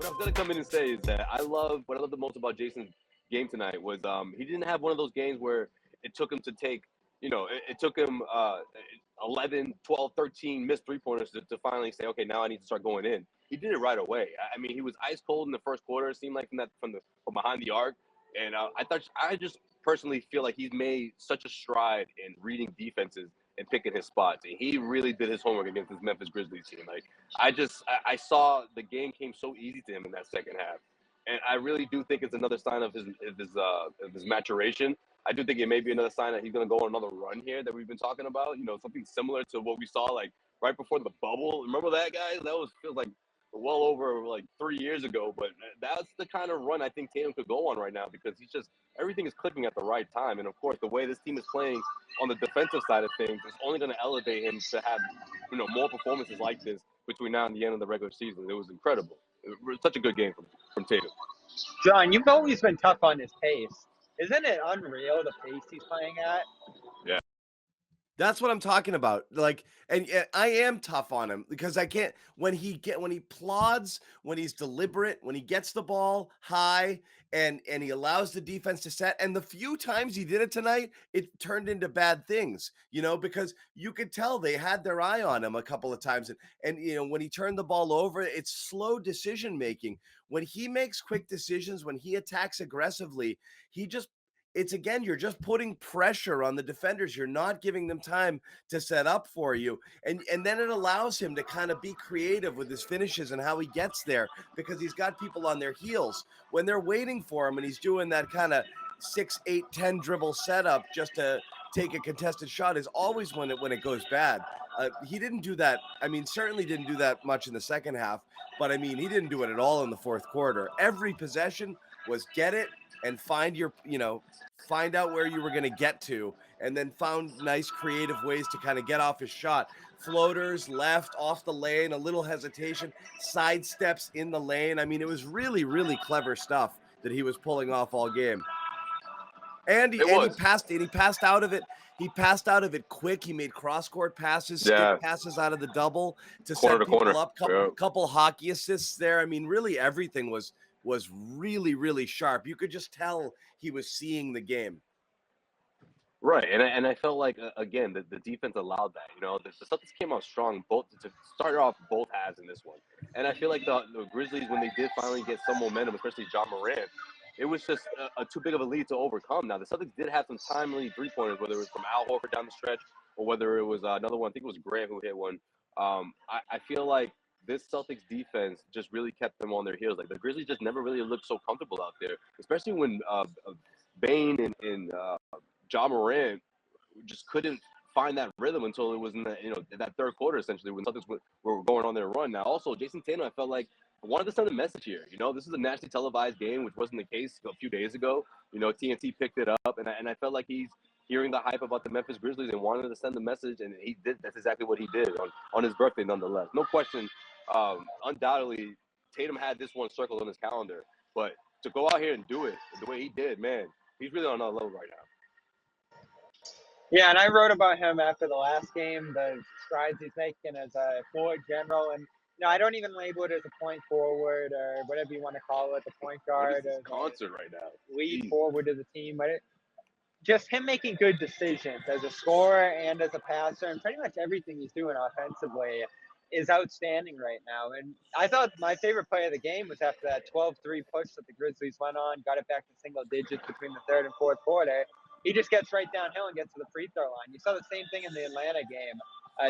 I was gonna come in and say is that what I love the most about Jason's game tonight was he didn't have one of those games where it took him to take it took him 11, 12, 13 missed three-pointers to finally say, okay, now I need to start going in. He did it right away. I mean, he was ice cold in the first quarter. It seemed like from behind the arc, and I just personally feel like he's made such a stride in reading defenses and picking his spots. And he really did his homework against this Memphis Grizzlies team. Like I saw the game came so easy to him in that second half, and I really do think it's another sign of his maturation. I do think it may be another sign that he's going to go on another run here that we've been talking about. Something similar to what we saw like right before the bubble. Remember that, guys? Feels like well over like 3 years ago. But that's the kind of run I think Tatum could go on right now because everything is clicking at the right time. And of course, the way this team is playing on the defensive side of things is only going to elevate him to have more performances like this between now and the end of the regular season. It was incredible. It was such a good game from Tatum. John, you've always been tough on his pace. Isn't it unreal the pace he's playing at? Yeah. That's what I'm talking about. Like, and I am tough on him because I can't when he plods, when he's deliberate, when he gets the ball high and he allows the defense to set. And the few times he did it tonight, it turned into bad things, because you could tell they had their eye on him a couple of times. And when he turned the ball over, it's slow decision making. When he makes quick decisions, when he attacks aggressively, you're just putting pressure on the defenders. You're not giving them time to set up for you. And then it allows him to kind of be creative with his finishes and how he gets there because he's got people on their heels when they're waiting for him and he's doing that kind of 6, 8, 10 dribble setup just to take a contested shot is always when it goes bad. He didn't do that. I mean, certainly didn't do that much in the second half, but I mean, he didn't do it at all in the fourth quarter. Every possession was get it and find out where you were going to get to, and then found nice creative ways to kind of get off his shot. Floaters, left, off the lane, a little hesitation, side steps in the lane. I mean, it was really, really clever stuff that he was pulling off all game. And he passed out of it. He passed out of it quick. He made cross-court passes, skip passes out of the double to set people up. Couple hockey assists there. I mean, really everything was really, really sharp. You could just tell he was seeing the game. Right, and I felt like again the defense allowed that. The Celtics came out strong to start off both halves in this one, and I feel like the Grizzlies, when they did finally get some momentum, especially Ja Morant, it was just a too big of a lead to overcome. Now the Celtics did have some timely three-pointers, whether it was from Al Horford down the stretch or whether it was another one. I think it was Grant who hit one. I feel like this Celtics defense just really kept them on their heels. Like the Grizzlies just never really looked so comfortable out there, especially when Bane and Ja Morant just couldn't find that rhythm until it was in that third quarter, essentially, when Celtics were going on their run. Now, also, Jayson Tatum, I felt like wanted to send a message here. This is a nationally televised game, which wasn't the case a few days ago. TNT picked it up, and I felt like he's hearing the hype about the Memphis Grizzlies and wanted to send the message, and he did. That's exactly what he did on his birthday, nonetheless. No question. Undoubtedly, Tatum had this one circled on his calendar, but to go out here and do it the way he did, man, he's really on another level right now. Yeah, and I wrote about him after the last game, the strides he's making as a forward general. And, I don't even label it as a point forward or whatever you want to call it, the point guard. What is this concert right now? Lead forward of the team. But just him making good decisions as a scorer and as a passer, and pretty much everything he's doing offensively is outstanding right now. And I thought my favorite play of the game was after that 12-3 push that the Grizzlies went on, got it back to single digits between the third and fourth quarter. He just gets right downhill and gets to the free throw line. You saw the same thing in the Atlanta game.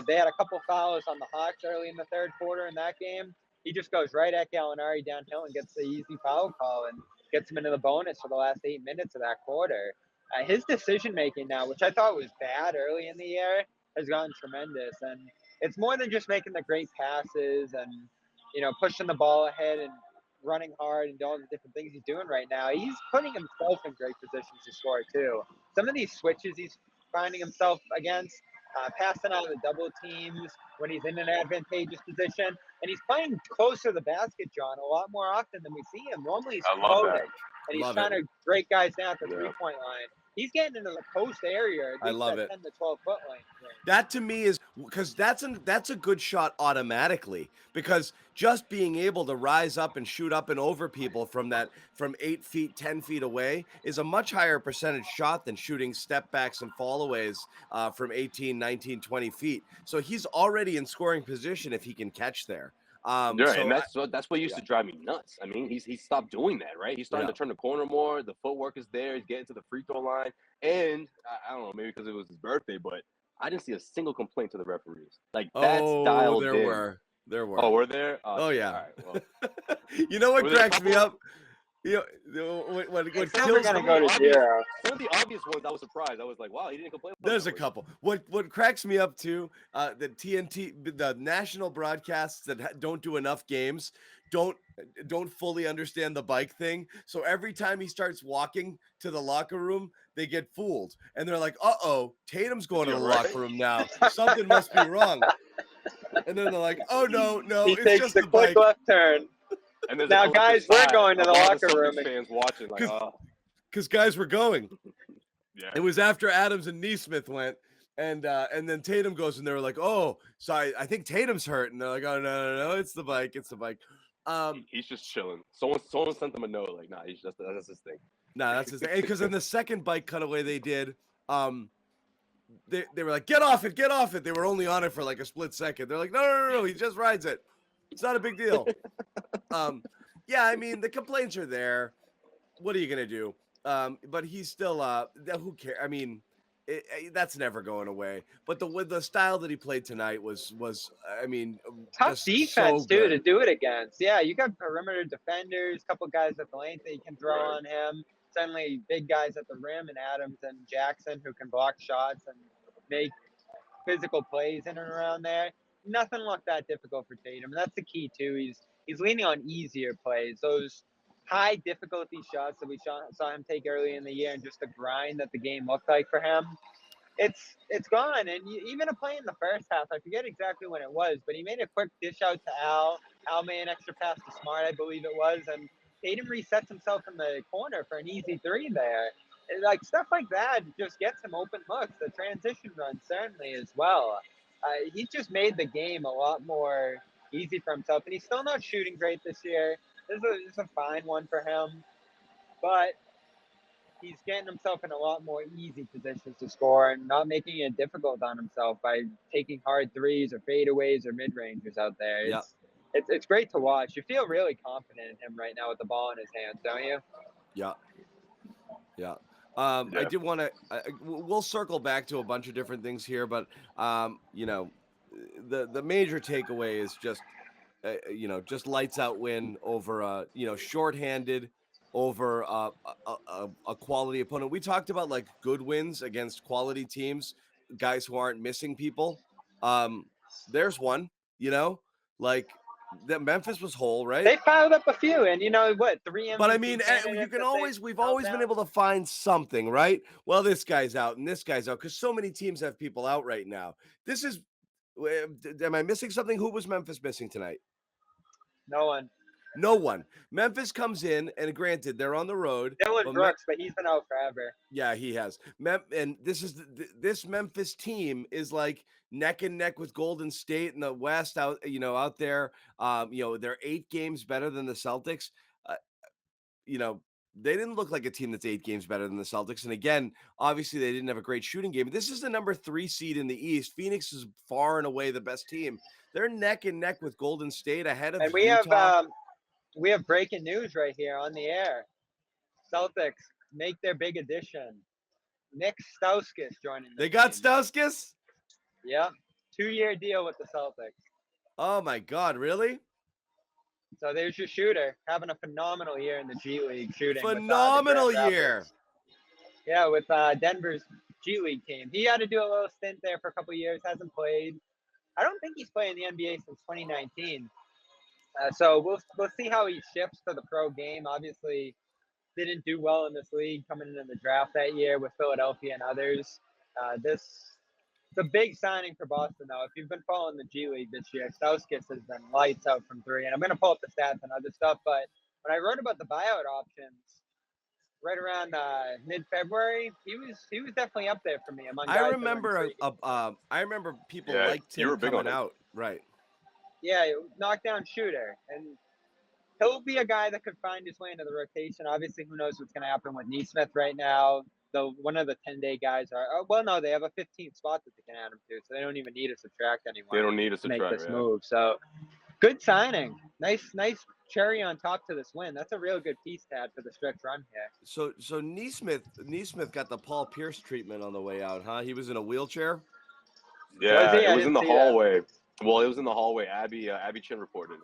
They had a couple fouls on the Hawks early in the third quarter in that game. He just goes right at Gallinari downhill and gets the easy foul call and gets him into the bonus for the last 8 minutes of that quarter. His decision-making now, which I thought was bad early in the year, has gotten tremendous. And it's more than just making the great passes and, pushing the ball ahead and running hard and all the different things he's doing right now. He's putting himself in great positions to score too. Some of these switches he's finding himself against, passing out of the double teams when he's in an advantageous position, and he's playing closer to the basket, John, a lot more often than we see him. Normally he's floating, and he's trying to break guys down at the three-point line. he's getting into the post area, at I least love that it. 10 to 12 foot length range. That to me is because that's a good shot automatically, because just being able to rise up and shoot up and over people from 8 feet, 10 feet away is a much higher percentage shot than shooting step backs and fallaways from 18, 19, 20 feet. So he's already in scoring position if he can catch there. Right, and So that's what used to drive me nuts. I mean, he's stopped doing that, right? He's starting to turn the corner more. The footwork is there. He's getting to the free throw line, and I don't know, maybe because it was his birthday, but I didn't see a single complaint to the referees. Like that's dialed there in. were. Oh, were there? Oh yeah. All right. Well, You know what were there a cracks me couple? up? You know, what It's kills never gonna me? go to zero. Some of the obvious ones, I was surprised. I was like, wow, he didn't complain. There's a couple. What cracks me up too, the TNT, the national broadcasts that don't do enough games, don't fully understand the bike thing. So every time he starts walking to the locker room, they get fooled, and they're like, "Uh-oh, Tatum's going to the locker room now. Something must be wrong." And then they're like, "Oh no, He it's takes just the the quick bike." left turn. And there's Now, a collective guys, we're sigh going to the of all locker Celtics room. fans watching, like, Because guys were going. yeah. It was after Adams and Nesmith went, and then Tatum goes, and they were like, "Oh, sorry, I think Tatum's hurt," and they're like, "Oh no, it's the bike, it's the bike." He's just chilling. Someone sent him a note, like, nah, that's his thing. No, that's his thing. Because in the second bike cutaway they did, they were like, get off it. They were only on it for like a split second. They're like, no, he just rides it. It's not a big deal. Yeah, I mean, the complaints are there. What are you gonna do? But he's still who cares? I mean, that's never going away. But the style that he played tonight was I mean, Tough just defense, so too, good. to do it against. Yeah, you got perimeter defenders, couple guys at the lane that you can throw on him. Suddenly, big guys at the rim, and Adams and Jackson who can block shots and make physical plays in and around there. Nothing looked that difficult for Tatum. And that's the key, too. He's leaning on easier plays. Those high difficulty shots that we saw him take early in the year, and just the grind that the game looked like for him. It's gone. And even a play in the first half, I forget exactly when it was, but he made a quick dish out to Al. Al made an extra pass to Smart, I believe it was, and Tatum resets himself in the corner for an easy three there. And like stuff like that just gets him open looks. The transition run certainly as well. He's just made the game a lot more easy for himself, and he's still not shooting great this year. This is a fine one for him, but he's getting himself in a lot more easy positions to score and not making it difficult on himself by taking hard threes or fadeaways or mid-rangers out there. Yeah. It's great to watch. You feel really confident in him right now with the ball in his hands, don't you? Yeah. I did want to. We'll circle back to a bunch of different things here, but you know, the major takeaway is just just lights out win over shorthanded over a quality opponent. We talked about like good wins against quality teams, guys who aren't missing people. There's one, like that Memphis was whole, right? They piled up a few, and you know what? 3 MVP But I mean, we've always been able to find something, right? Well, this guy's out and this guy's out because so many teams have people out right now. This is, am I missing something? Who was Memphis missing tonight? No one. No one. Memphis comes in, and granted, they're on the road. Dylan Brooks, but he's been out forever. Yeah, he has. And this Memphis team is like neck and neck with Golden State in the West out there. They're 8 games better than the Celtics. They didn't look like a team that's 8 games better than the Celtics. And again, obviously they didn't have a great shooting game. This is the number 3 seed in the East. Phoenix is far and away the best team. They're neck and neck with Golden State ahead of Utah. We have breaking news right here on the air. Celtics make their big addition. Nick Stauskas joining They got Stauskas? Yep. 2-year deal with the Celtics. Oh my God, really? So there's your shooter having a phenomenal year in the G League shooting. Phenomenal year. Yeah, with Denver's G League team. He had to do a little stint there for a couple of years, hasn't played. I don't think he's played in the NBA since 2019. So we'll see how he shifts to the pro game. Obviously, didn't do well in this league coming into the draft that year with Philadelphia and others. It's a big signing for Boston, though. If you've been following the G League this year, Stauskas has been lights out from 3. And I'm going to pull up the stats and other stuff. But when I wrote about the buyout options, right around mid-February, he was definitely up there for me among I guys that were remember intriguing. I remember people Yeah, liked you him were big on coming him. out. Right. Yeah, knockdown shooter, and he'll be a guy that could find his way into the rotation. Obviously, who knows what's going to happen with Nesmith right now. Though one of the 10-day guys are, no, they have a 15th spot that they can add him to, so they don't even need to subtract anyone. They don't need us to to make try. this move. So good signing. Nice cherry on top to this win. That's a real good piece to add for the stretch run here. So Nesmith got the Paul Pierce treatment on the way out, huh? He was in a wheelchair. Yeah, Was he? it I was in didn't the see that. hallway. Well, it was in the hallway. Abby Chin reported it.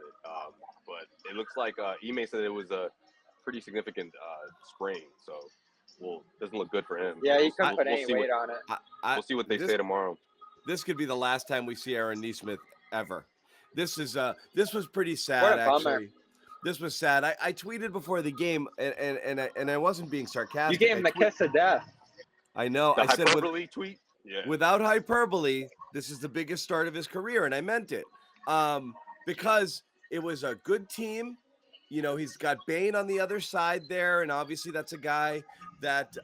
But it looks like Ime said it was a pretty significant sprain. So, doesn't look good for him. Yeah, he couldn't We'll put any weight on it. We'll see what they say tomorrow. This could be the last time we see Aaron Nesmith ever. This was pretty sad, What a bummer. actually. This was sad. I tweeted before the game, and I wasn't being sarcastic. You gave him the kiss of death. I know. The I said hyperbole tweet. Yeah. Without hyperbole, this is the biggest start of his career, and I meant it. Because it was a good team. You know, he's got Bane on the other side there, and obviously that's a guy that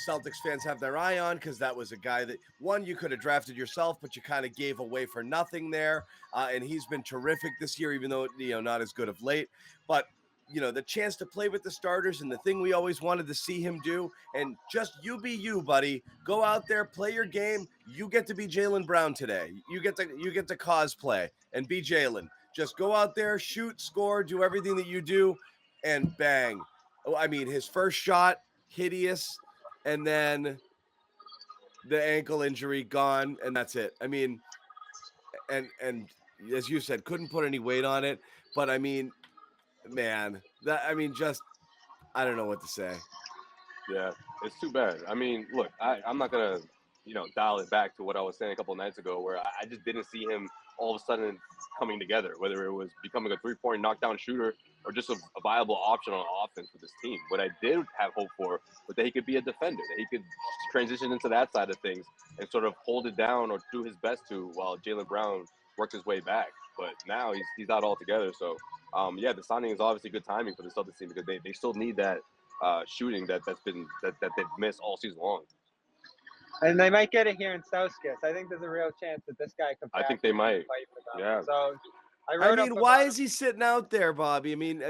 Celtics fans have their eye on, because that was a guy that, one, you could have drafted yourself, but you kind of gave away for nothing there. And he's been terrific this year, even though, not as good of late. But, the chance to play with the starters and the thing we always wanted to see him do, and just you be you, buddy. Go out there, play your game. You get to be Jaylen Brown today. You get to cosplay and be Jaylen. Just go out there, shoot, score, do everything that you do, and bang. I mean, his first shot, hideous, and then the ankle injury gone, and that's it. I mean, and as you said, couldn't put any weight on it, but I mean, man, just I don't know what to say. Yeah, it's too bad. I mean, look, I'm not gonna, dial it back to what I was saying a couple of nights ago, where I just didn't see him all of a sudden coming together, whether it was becoming a three-point knockdown shooter or just a viable option on offense for this team. What I did have hope for was that he could be a defender, that he could transition into that side of things and sort of hold it down or do his best to while Jaylen Brown works his way back. But now he's not all together. So, the signing is obviously good timing for the Celtics team, because they still need that shooting that they've missed all season long. And they might get it here in Stauskas. I think there's a real chance that this guy could. I think they might. Fight for them. Yeah. So why is he sitting out there, Bobby? I mean,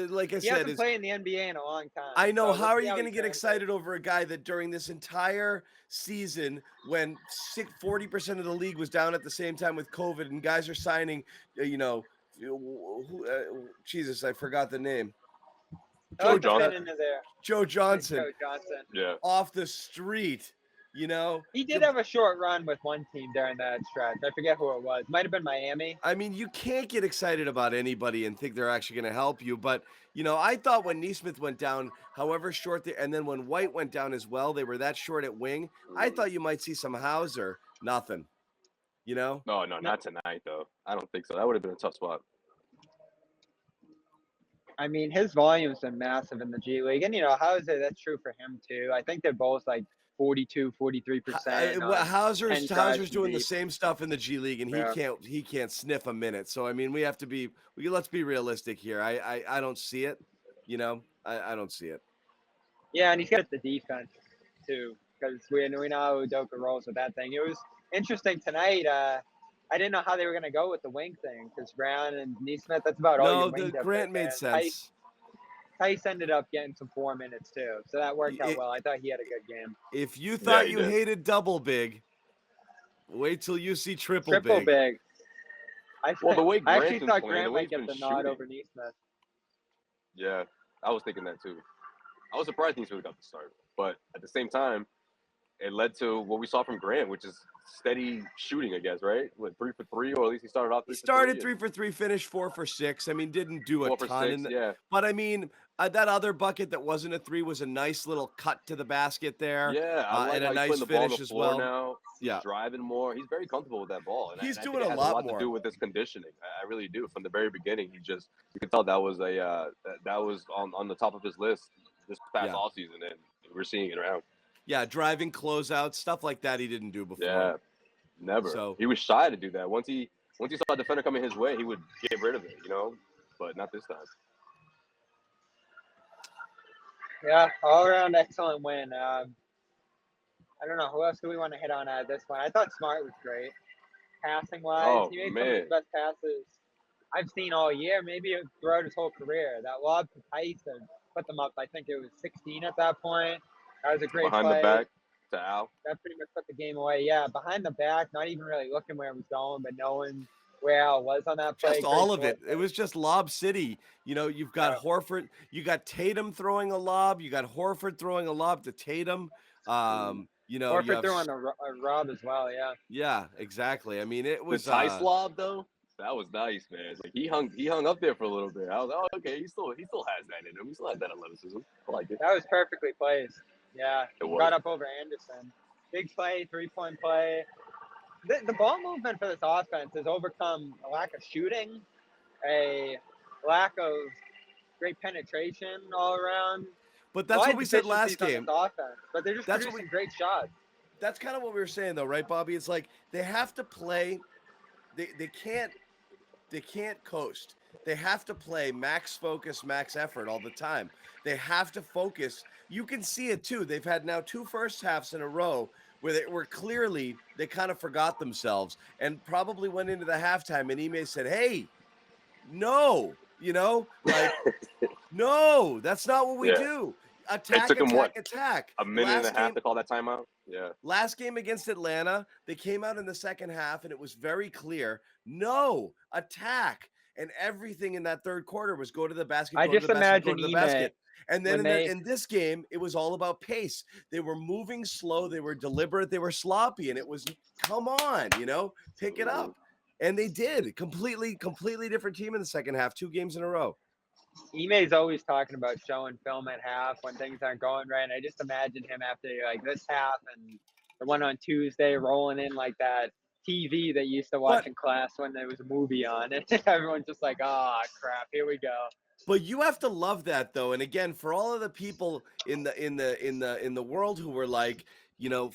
like I said, he hasn't played in the NBA in a long time. I know. So how are you going to get excited over a guy that during this entire season, when 40% of the league was down at the same time with COVID, and guys are signing, Jesus, I forgot the name. Joe Johnson. Joe Johnson. Joe Johnson. Yeah. Off the street. He did have a short run with one team during that stretch. I forget who it was. Might have been Miami. I mean, you can't get excited about anybody and think they're actually going to help you. But, I thought when Nesmith went down, however short and then when White went down as well, they were that short at wing. I thought you might see some Hauser. Nothing. No, not tonight, though. I don't think so. That would have been a tough spot. I mean, his volume's been massive in the G League. And, Hauser, that's true for him, too. I think they're both like 42, 43%. Hauser's doing the same stuff in the G League, and he can't sniff a minute. So I mean, let's be realistic here. I don't see it. I don't see it. Yeah, and he's got the defense too, because we know how Udoka rolls with that thing. It was interesting tonight. I didn't know how they were going to go with the wing thing, because Brown and Nesmith, that's about all your wing depth. No, Grant made sense. Tice ended up getting some 4 minutes too, so that worked out well. I thought he had a good game. If you thought you hated double big, wait till you see triple big. The way I actually thought Grant might get the nod over Nesmith. Yeah, I was thinking that too. I was surprised Nesmith got the start, but at the same time, it led to what we saw from Grant, which is steady shooting, I guess, right? 3 for 3, or at least he started off 3 for 3. He started 3 for 3, finished 4 for 6. I mean, didn't do a ton. But I mean, that other bucket that wasn't a 3 was a nice little cut to the basket there. Yeah, I like and how a nice he's putting the finish ball as on the floor well. Now. He's driving more. He's very comfortable with that ball. And he's I doing think it a has lot to do with his conditioning. I really do. From the very beginning, you could tell that was that was on the top of his list this past offseason, and we're seeing it around. Yeah, driving closeouts, stuff like that he didn't do before. Yeah, never. So he was shy to do that. Once he saw a defender coming his way, he would get rid of it, but not this time. Yeah, all around excellent win. I don't know who else do we want to hit on at this one. I thought Smart was great, passing wise. Oh He made some of man, the best passes I've seen all year, maybe throughout his whole career. That lob to Tyson put them up. I think it was 16 at that point. That was a great behind the play. back to Al. That pretty much put the game away. Yeah, behind the back, not even really looking where it was going, but knowing where Al was on that play. Just Great all of short it. It play. was just lob city. You know, you've got Yeah. Horford, you got Tatum throwing a lob, you got Horford throwing a lob to Tatum. You know, you Horford have threw on a Rob as well. Yeah. yeah, exactly. I mean, it The was Tice lob though, that was nice, man. Like he hung up there for a little bit. I was like, oh, okay, he still has that in him. He still has that athleticism. I like it. That was perfectly placed. Yeah. It He was. got up over Anderson. Big play, 3-point play. The ball movement for this offense has overcome a lack of shooting, a lack of great penetration all around. but A that's lot what of we said last deficiencies on this game. offense, but they're just That's what we producing great shots. that's kind of what we were saying though, right, Bobby? It's like they have to play they can't coast. They have to play max focus, max effort all the time. They have to focus. You can see it too. They've had now 2 first halves in a row where they were clearly they kind of forgot themselves and probably went into the halftime and Ime said, "Hey, no, you know, like no, that's not what we Yeah. do. It Attack, took him what, attack, attack." a minute and a Last half game to call that timeout? Yeah. Last game against Atlanta, they came out in the second half and it was very clear, no, attack. And everything in that third quarter was go to the basket, I go to just the basket, go imagine to the Ime basket. And then when they in this game, it was all about pace. They were moving slow, they were deliberate, they were sloppy, and it was come on, you know, pick it Mhm. up. And they did. Completely different team in the second half, 2 games in a row. Ime's always talking about showing film at half when things aren't going right. And I just imagine him after like this half and the one on Tuesday rolling in like that TV that you used to watch But in class when there was a movie on, and everyone's just like, "Ah, crap, here we go." But you have to love that though. And again, for all of the people in the world who were like, you know,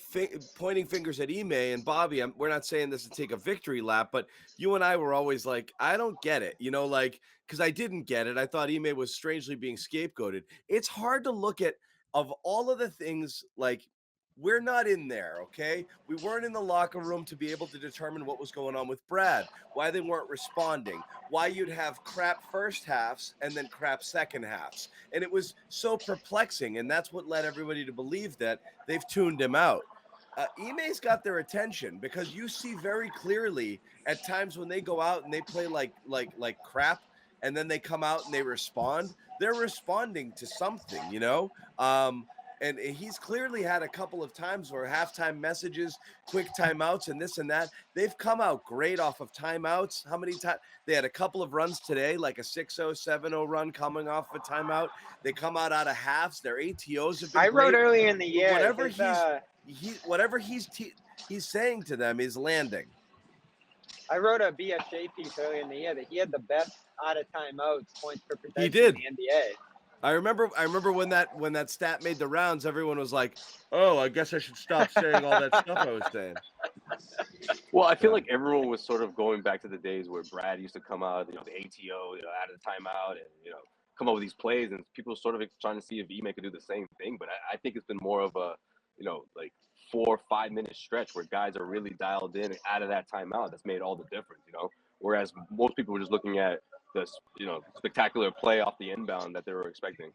pointing fingers at Ime and Bobby, we're not saying this to take a victory lap, but you and I were always like, I don't get it, you know, like because I didn't get it. I thought Ime was strangely being scapegoated. It's hard to look at of all of the things like we're not in there, okay? We weren't in the locker room to be able to determine what was going on with Brad, why they weren't responding, why you'd have crap first halves and then crap second halves. And it was so perplexing. And that's what led everybody to believe that they've tuned him out. Ime's got their attention because you see very clearly at times when they go out and they play like crap and then they come out and they respond, they're responding to something, you know? And he's clearly had a couple of times where halftime messages, quick timeouts, and this and that. They've come out great off of timeouts. How many times? They had a couple of runs today, like a 6-0, 7-0 run coming off a timeout. They come out of halves. Their ATOs have been I wrote great. earlier in the year Whatever his, he's saying to them is landing. I wrote a BSJ piece earlier in the year that he had the best out of timeouts points per possession He did. in the NBA. I remember when that stat made the rounds, everyone was like, "Oh, I guess I should stop saying all that stuff I was saying." Well, I feel like everyone was sort of going back to the days where Brad used to come out, you know, the ATO, you know, out of the timeout, and you know, come up with these plays, and people sort of trying to see if Ime could do the same thing. But I think it's been more of a, you know, like 4 or 5 minute stretch where guys are really dialed in and out of that timeout. That's made all the difference, you know. Whereas most people were just looking at this, you know, spectacular play off the inbound that they were expecting.